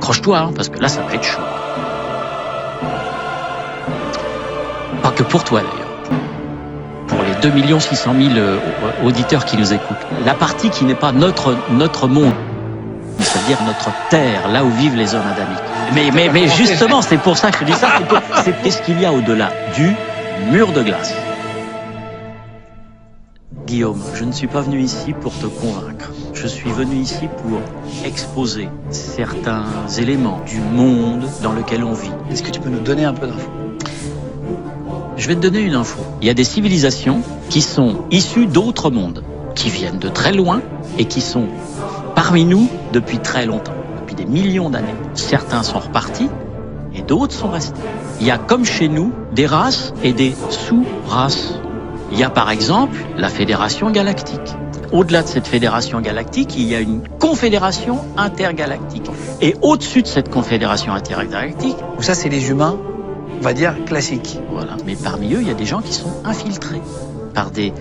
accroche-toi, hein, parce que là, ça va être chaud. Pas que pour toi, d'ailleurs. Pour les 2 600 000 auditeurs qui nous écoutent. La partie qui n'est pas notre monde, c'est-à-dire notre terre, là où vivent les hommes adamiques. Mais justement, c'est pour ça que je dis ça, c'est qu'est-ce qu'il y a au-delà du mur de glace. Guillaume, je ne suis pas venu ici pour te convaincre. Je suis venu ici pour exposer certains éléments du monde dans lequel on vit. Est-ce que tu peux nous donner un peu d'infos ? Je vais te donner une info. Il y a des civilisations qui sont issues d'autres mondes, qui viennent de très loin et qui sont parmi nous depuis très longtemps, depuis des millions d'années. Certains sont repartis et d'autres sont restés. Il y a comme chez nous des races et des sous-races. Il y a par exemple la Fédération Galactique. Au-delà de cette Fédération Galactique, il y a une Confédération Intergalactique. Et au-dessus de cette Confédération Intergalactique... Donc ça, c'est les humains, on va dire, classiques. Voilà. Mais parmi eux, il y a des gens qui sont infiltrés par des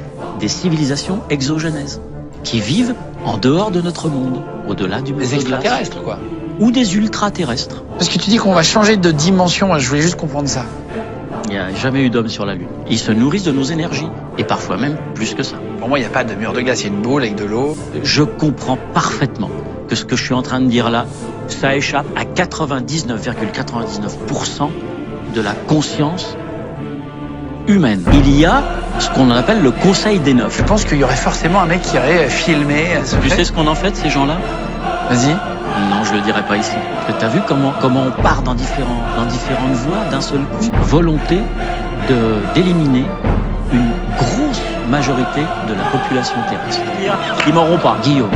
civilisations exogènes, qui vivent en dehors de notre monde, au-delà du monde. Des extraterrestres, quoi. Ou des ultraterrestres. Parce que tu dis qu'on va changer de dimension, je voulais juste comprendre ça. Il n'y a jamais eu d'homme sur la Lune. Ils se nourrissent de nos énergies, et parfois même plus que ça. Pour moi, il n'y a pas de mur de glace, il y a une boule avec de l'eau. Je comprends parfaitement que ce que je suis en train de dire là, ça échappe à 99,99% de la conscience humaine. Il y a ce qu'on appelle le Conseil des Neuf. Je pense qu'il y aurait forcément un mec qui irait filmer. Tu sais ce qu'on en fait, ces gens-là ? Vas-y. Non, je le dirai pas ici. Tu as vu comment on part dans différentes voies d'un seul coup. Volonté d'éliminer une grosse majorité de la population terrestre. Ils m'auront pas. Guillaume,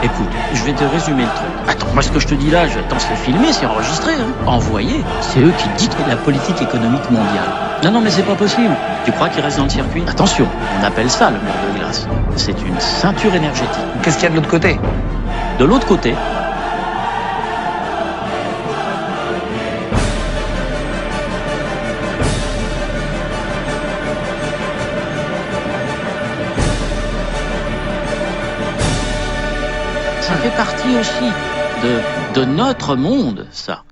écoute, je vais te résumer le truc. Attends, moi ce que je te dis là, c'est filmé, c'est enregistré. Hein. Envoyé. C'est eux qui dictent la politique économique mondiale. Non, mais c'est pas possible. Tu crois qu'ils restent dans le circuit ? Attention, on appelle ça le mur de glace. C'est une ceinture énergétique. Qu'est-ce qu'il y a de l'autre côté ? De l'autre côté, ça fait partie aussi de notre monde, ça.